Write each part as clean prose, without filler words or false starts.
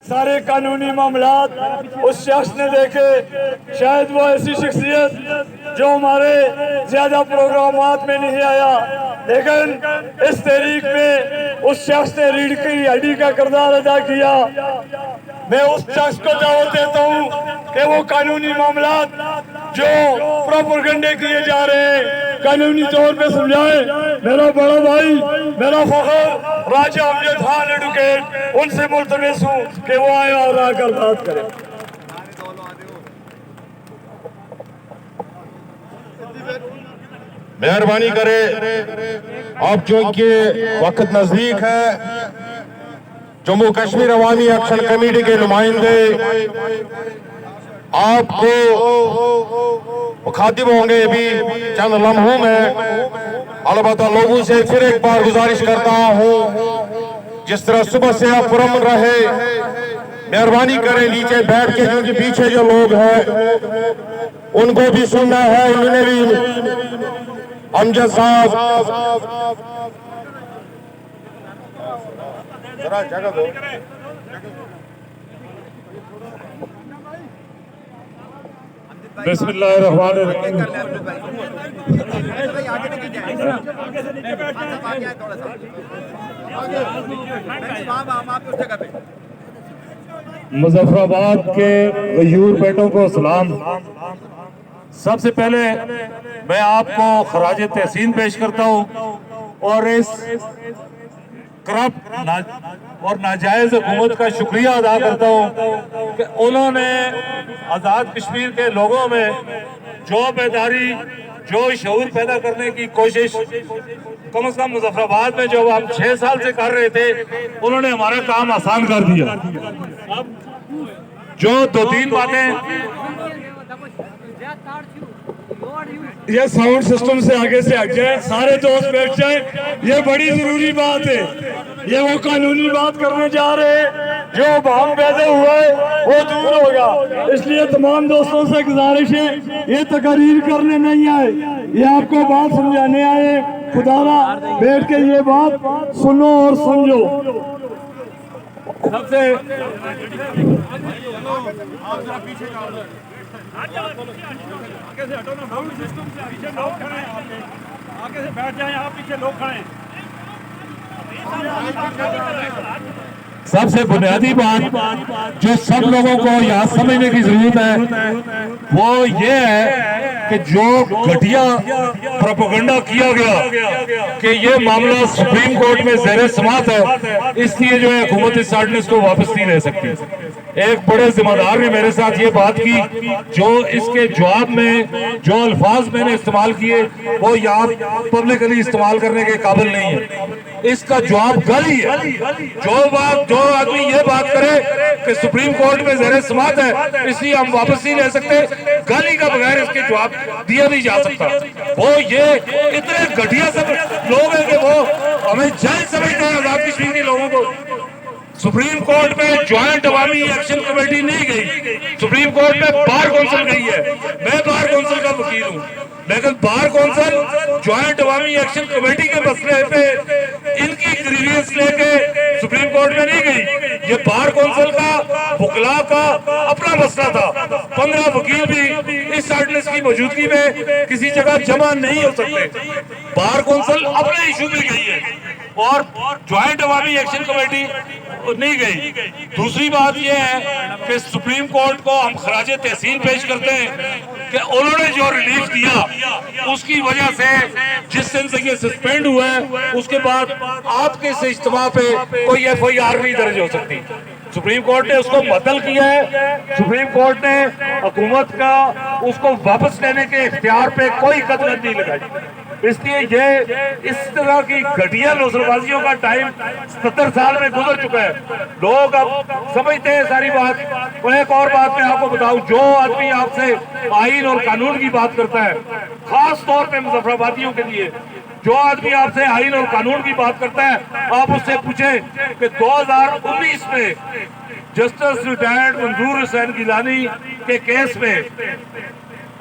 सारे कानूनी मामलात उस शख्स ने देखे। शायद वो ऐसी शख्सियत जो हमारे ज्यादा प्रोग्रामात में नहीं आया, लेकिन इस तहरीक में उस शख्स ने रीढ़ की हड्डी का किरदार अदा किया। मैं उस शख्स को दावत देता हूँ कि वो कानूनी मामलात जो प्रोपेगेंडे किए जा रहे हैं कानूनी तौर पे समझाए। मेरा बड़ा भाई, मेरा फखर राजा अमजद खान एडवोकेट, उनसे मुल्तमिस हूँ कि वो आए और आकर बात करें। मेहरबानी करे, अब चूंकि वक्त नजदीक है, जम्मू कश्मीर अवामी एक्शन कमेटी के नुमाइंदे आपको मुखातिब होंगे भी चंद लम्हों में। अलबत्ता लोगों से फिर एक बार गुजारिश करता हूँ, जिस तरह सुबह से आप पुरअमन रहे, मेहरबानी करें नीचे बैठ के, क्योंकि पीछे जो लोग हैं उनको भी सुनना है। उन्होंने भी अमजद साहब जरा जगह दो। बिस्मिल्लाहिर्रहमानिर्रहीम। मुजफ्फराबाद के गयूर बेटों को सलाम। सबसे पहले मैं आपको खराज तहसीन पेश करता हूँ और इस करप्ट और नाजायज हुकूमत का शुक्रिया अदा करता हूँ कि उन्होंने आज़ाद कश्मीर के लोगों में जो बेदारी, जो शऊर पैदा करने की कोशिश कम से कम मुजफ्फराबाद में जो हम 6 साल से कर रहे थे, उन्होंने हमारा काम आसान कर दिया। जो 2-3 बातें, ये साउंड सिस्टम से आगे से हट जाए, सारे दोस्त बैठ जाए, ये बड़ी जरूरी बात है। ये वो कानूनी बात करने जा रहे हैं जो भाव पैदा हुआ है वो दूर होगा। इसलिए तमाम दोस्तों से गुजारिश है, ये तकरीर करने नहीं आए, ये आपको बात समझाने आए। खुदारा बैठ के ये बात सुनो और समझो। सबसे आगे से हटो ना, साउंड सिस्टम से पीछे लोग खड़े हैं, आगे से बैठ जाएं, आप पीछे लोग खड़े हैं। सबसे बुनियादी बात जो सब लोगों को यहाँ समझने की जरूरत है वो ये है कि जो घटिया प्रोपेगेंडा किया गया कि ये मामला सुप्रीम कोर्ट में ज़ेरे समात है, इसलिए जो है हुकूमत इस ऑर्डिनेंस को वापस नहीं ले सकती। एक बड़े जिम्मेदार ने मेरे साथ ये बात की, जो इसके जवाब में जो अल्फाज मैंने इस्तेमाल किए वो यहाँ पब्लिकली इस्तेमाल करने के काबिल नहीं है। इसका जवाब गाली है। जो आदमी ये बात करे कि सुप्रीम कोर्ट में ज़ेरे समात है इसलिए हम वापस नहीं ले सकते, गाली का बगैर इसके जवाब दिया नहीं जा सकता। वो ये इतने घटिया सब लोग हैं कि वो हमें जायज समझते हैं आज़ाद कश्मीर के लोगों को। सुप्रीम कोर्ट में ज्वाइंट अवामी एक्शन कमेटी नहीं गई, सुप्रीम कोर्ट में बार कौंसिल गई है। मैं बार कौंसिल का वकील हूँ, लेकिन बार कौंसिल ज्वाइंट अवामी एक्शन कमेटी के मसले पे इनकी ग्रीवियंस लेके सुप्रीम कोर्ट में नहीं गई। ये बार कौंसिल का वकला का अपना मसला था। 15 वकील भी इस ऑर्डिनेंस की मौजूदगी में किसी जगह जमा नहीं हो सकते। बार कौंसिल अपने इशू में गई है और ज्वाइंट अवामी एक्शन कमेटी नहीं गई। दूसरी बात यह है कि सुप्रीम कोर्ट को हम खराज तहसीन पेश करते हैं कि उन्होंने जो रिलीफ दिया उसकी वजह से जिस दिन से ये सस्पेंड हुआ है उसके बाद आपके से इज्तिमा पे कोई FIR नहीं दर्ज हो सकती। सुप्रीम कोर्ट ने उसको मुअत्तल किया है। सुप्रीम कोर्ट ने हुकूमत का उसको वापस लेने के इख्तियार पे कोई कदम नहीं लगाई। इसलिए ये इस तरह की घटिया नौसरबाजियों का टाइम 70 साल में गुजर चुका है। लोग अब समझते हैं सारी बात। और एक और बात मैं आपको बताऊं, जो आदमी आपसे आईन और कानून की बात करता है, खास तौर पे मुजफ्फराबादियों के लिए, जो आदमी आपसे आईन और कानून की बात करता है, आप उससे पूछें कि 2019 में जस्टिस रिटायर्ड मंजूर हुसैन गिलानी के केस में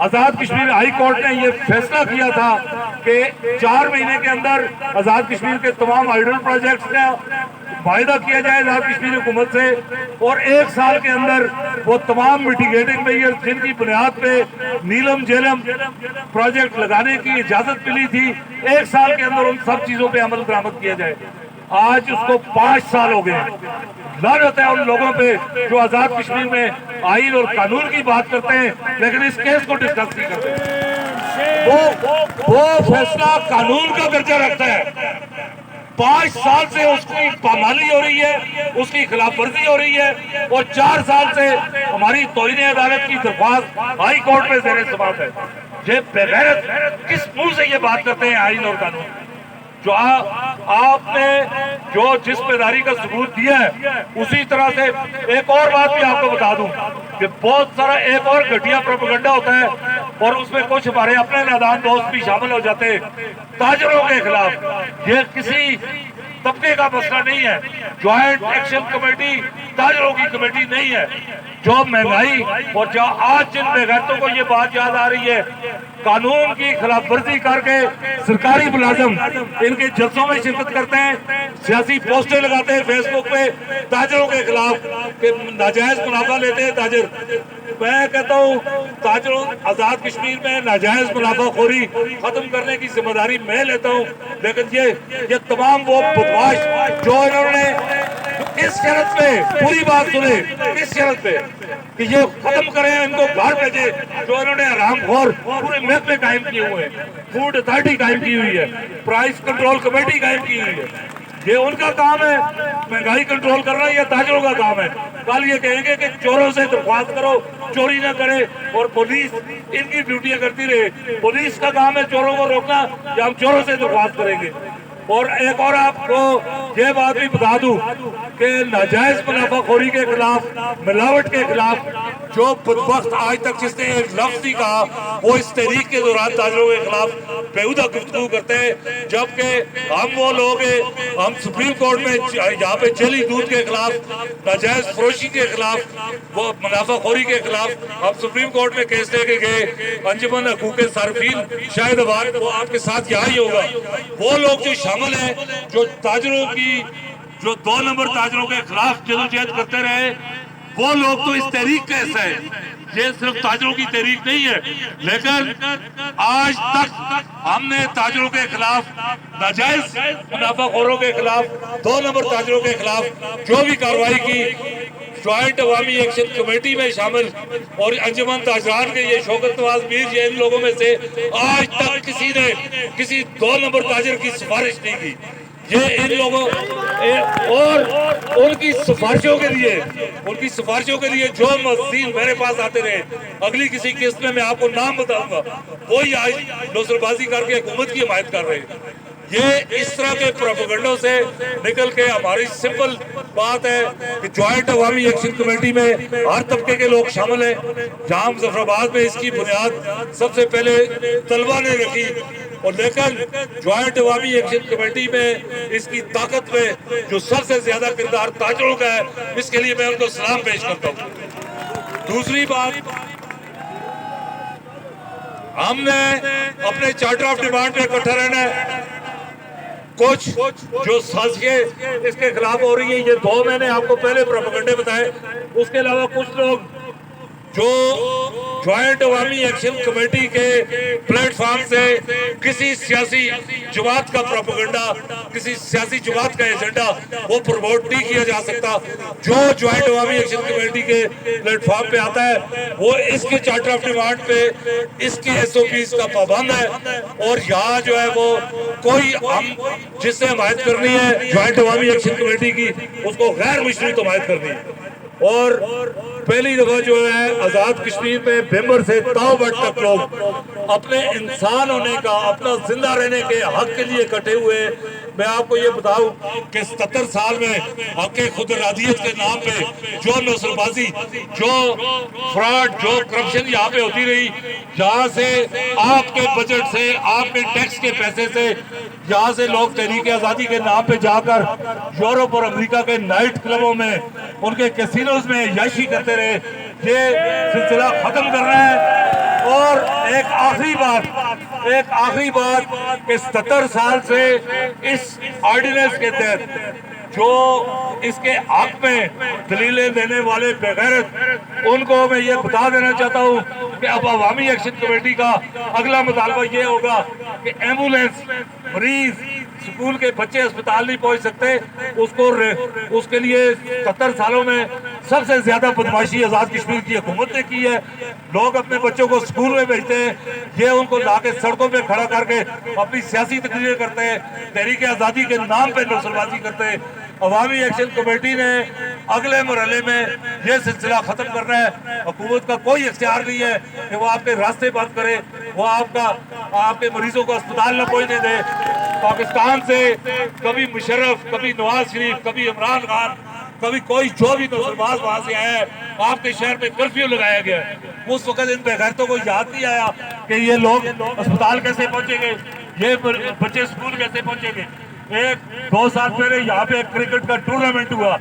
आजाद कश्मीर हाई कोर्ट ने यह फैसला किया था कि 4 महीने के अंदर आजाद कश्मीर के तमाम हाइडल प्रोजेक्ट्स का वायदा किया जाए आजाद कश्मीर हुकूमत से और 1 साल के अंदर वो तमाम मिटिगेटिंग मेजर्स जिनकी बुनियाद पे नीलम झेलम प्रोजेक्ट लगाने की इजाजत मिली थी, 1 साल के अंदर उन सब चीजों पे अमल दरामद किया जाए। आज उसको 5 साल हो गए। लानत है उन लोगों पे जो आजाद कश्मीर में आईन और कानून की बात करते हैं लेकिन इस केस को डिस्कस नहीं करते। वो फैसला कानून का दर्जा रखता है। 5 साल से उसकी पामाली हो रही है, उसकी खिलाफ वर्जी हो रही है और 4 साल से हमारी तौहीन अदालत की दरख्वास्त हाई कोर्ट में ज़ेर समाअत है। ये बेगैरत किस मुंह से ये बात करते हैं आईन और कानून? जो आपने जो जिस्मेदारी का सबूत दिया है उसी तरह से एक और बात भी आपको बता दूं कि बहुत सारा एक और घटिया प्रोपेगेंडा होता है और उसमें कुछ हमारे अपने नादान दोस्त भी शामिल हो जाते हैं ताजरों के खिलाफ। ये किसी तबके का मसला नहीं है, ज्वाइंट एक्शन कमेटी ताजरों की कमेटी नहीं है। जो महंगाई और जो आज जिन बेगैरतों को ये बात याद आ रही है, कानून की खिलाफ वर्जी करके सरकारी मुलाजिम इनके जलसों में शिरकत करते हैं, सियासी पोस्टर लगाते हैं फेसबुक पे ताजरों के खिलाफ कि नाजायज मुनाफा लेते हैं ताजर। मैं कहता हूँ ताजरों आजाद कश्मीर में नाजायज मुनाफाखोरी खत्म करने की जिम्मेदारी मैं लेता हूँ, लेकिन ये तमाम वो बदमाश जो इन्होंने इस शर्त पे, पूरी बात सुने, इस शर्त पे कि ये खत्म करें, इनको घर भेजे, जो इन्होंने हरामखोर पूरे महकमे कायम किए हुए हैं, फूड अथॉरिटी कायम की हुई है, प्राइस कंट्रोल कमेटी कायम की हुई है, ये उनका काम है। महंगाई कंट्रोल करना ये ताजरों का काम है। कल ये कहेंगे कि चोरों से दरख्वास्त करो, चोरी ना करे और पुलिस इनकी ड्यूटियां करती रहे। पुलिस का काम है चोरों को रोकना या हम चोरों से दरख्वास्त करेंगे। और एक और आपको ये बात भी बता दूं कि नाजायज मुनाफाखोरी के खिलाफ, मिलावट के खिलाफ जो बदबख्त आज तक जिसने एक लफ्ज नहीं कहा वो इस तहरीक के दौरान ताजरों के खिलाफ बेहुदा गुफ्तगू करते हैं, जबकि हम वो लोग हैं, हम सुप्रीम कोर्ट में यहाँ पे जली दूध के खिलाफ, नाजायज फरोशी के खिलाफ, वो मुनाफाखोरी के खिलाफ हम सुप्रीम कोर्ट में केस लेके गए। अंजुमन हकूक सार्फिन शायद आबाद वो आपके साथ यहाँ ही होगा, वो लोग जो शामिल है जो ताजरों की जो 2 नंबर ताजरों के खिलाफ जदोजहद करते रहे, वो लोग तो इस तहरीक का हिस्सा है। ये सिर्फ ताजरों की तहरीक नहीं है, लेकिन आज तक हमने ताजरों के खिलाफ, नाजायज मुनाफाखोरों के खिलाफ, 2 नंबर ताजरों के खिलाफ जो भी कार्रवाई की ज्वाइंट अवामी एक्शन कमेटी में शामिल और अंजुमन ताजरान के ये शौकत नवाज मीर ये इन लोगों में से आज तक किसी ने किसी 2 नंबर ताजर की सिफारिश नहीं की। ये इन लोगों और उनकी सिफारिशों के लिए जो मज़ीद मेरे पास आते रहे, अगली किसी किस्त में मैं आपको नाम बताऊंगा, वही आज नौसरबाजी करके हुकूमत की हिमायत कर रहे हैं। ये इस तरह के प्रोपेगेंडों से निकल के हमारी सिंपल बात है कि ज्वाइंट अवामी एक्शन कमेटी में हर तबके के लोग शामिल हैं। जहां मुजफ्फराबाद में इसकी बुनियाद सबसे पहले तलबा ने रखी और लेकिन ज्वाइंट अवामी एक्शन कमेटी में इसकी ताकत में जो सबसे ज्यादा किरदार ताजरों का है, इसके लिए मैं उनको सलाम पेश करता हूँ। दूसरी बात, हमने अपने चार्टर ऑफ डिमांड पे इकट्ठा रहना है। कुछ जो साजिशें इसके खिलाफ हो रही है, ये 2 मैंने आपको पहले प्रोपेगेंडे बताए, उसके अलावा कुछ लोग जो ज्वाइंट अवामी एक्शन कमेटी के प्लेटफॉर्म से किसी सियासी जमात का प्रोपेगेंडा, किसी सियासी जमात का एजेंडा वो प्रमोट नहीं किया जा सकता। जो ज्वाइंट अवामी एक्शन कमेटी के प्लेटफॉर्म पे आता है वो इसके चार्टर ऑफ डिमांड पे, इसके SOPs का पाबंद है और यहाँ जो है वो कोई हम जिससे हमायत करनी है ज्वाइंट अवामी एक्शन कमेटी की, उसको गैर मुशर्रत हमायत करनी है। और पहली दफा जो है आजाद कश्मीर में बेम्बर से तावट तक लोग अपने इंसान होने का, अपना जिंदा रहने के हक के लिए इकट्ठे हुए। मैं आपको ये बताऊं कि 77 साल में हक खुद रादियत के नाम पे जो नौसरबाजी, जो फ्रॉड, जो करप्शन यहाँ पे होती रही, जहाँ से आपके बजट से, आपके टैक्स के पैसे से यहाँ से लोग तहरीक आज़ादी के नाम पे जाकर यूरोप और अमेरिका के नाइट क्लबों में, उनके कैसीनोज में याशी करते रहे। ये सिलसिला खत्म करना है। और एक आखिरी बात कि 77 साल से इस ऑर्डिनेंस के तहत जो इसके हक में दलीलें देने वाले बेगैरत, उनको मैं ये बता देना चाहता हूँ कि अब अवामी एक्शन कमेटी का अगला मुतालबा ये होगा कि एम्बुलेंस, मरीज, स्कूल के बच्चे अस्पताल नहीं पहुंच सकते, उसके लिए 70 सालों में सबसे ज्यादा बदमाशी आजाद कश्मीर की हुकूमत ने की है। लोग अपने बच्चों को स्कूल में भेजते हैं, ये उनको लाके सड़कों पे खड़ा करके अपनी सियासी तकरीरें करते हैं, तहरीक आज़ादी के नाम पे नौसलबाजी करते हैं। अवामी एक्शन कमेटी ने अगले मरहले में ये सिलसिला खत्म करना है। हुकूमत का कोई इख्तियार नहीं है कि वो आपके रास्ते बंद करे, वो आपके मरीजों को अस्पताल न पहुंचने दे। पाकिस्तान से कभी मुशर्रफ, कभी नवाज शरीफ, कभी इमरान खान, कभी कोई जो भी मुसलमान वहां से आया है, आपके शहर में कर्फ्यू लगाया गया। उस वक्त इन बेगैरतों को याद नहीं आया कि ये लोग अस्पताल कैसे पहुंचेंगे, ये बच्चे स्कूल कैसे पहुंचेंगे। 2 साल पहले यहाँ पे क्रिकेट का टूर्नामेंट हुआ,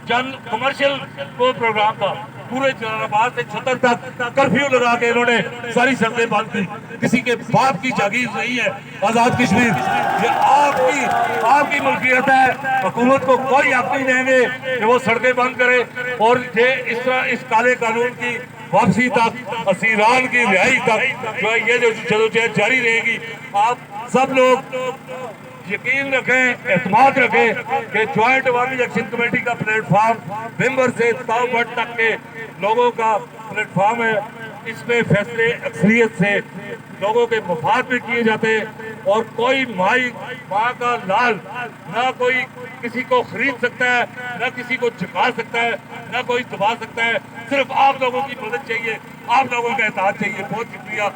चंद कमर्शियल प्रोग्राम था, पूरे जलालाबाद से छतर तक कर्फ्यू लगा के इन्होंने सारी सड़कें बंद की। किसी के बाप की जागीर नहीं है आजाद कश्मीर, ये आपकी मुल्कियत है। हुकूमत को कोई हक नहीं देंगे कि वो सड़कें बंद करे, और ये इस तरह इस काले कानून की वापसी तक, असीरान की रिहाई तक जो है ये जो जदोजहद जारी रहेगी। आप सब लोग यकीन रखें, एतमाद रखें कि ज्वाइंट अवामी एक्शन कमेटी का प्लेटफॉर्म मेंबर से ताउबट तक के लोगों का प्लेटफॉर्म है। इसमें फैसले अक्सरियत से लोगों के मफाद में किए जाते हैं, और कोई माँ का लाल ना कोई किसी को खरीद सकता है, ना किसी को झुका सकता है, ना कोई दबा सकता है। सिर्फ आप लोगों की मदद चाहिए, आप लोगों का एहतियात चाहिए। बहुत शुक्रिया।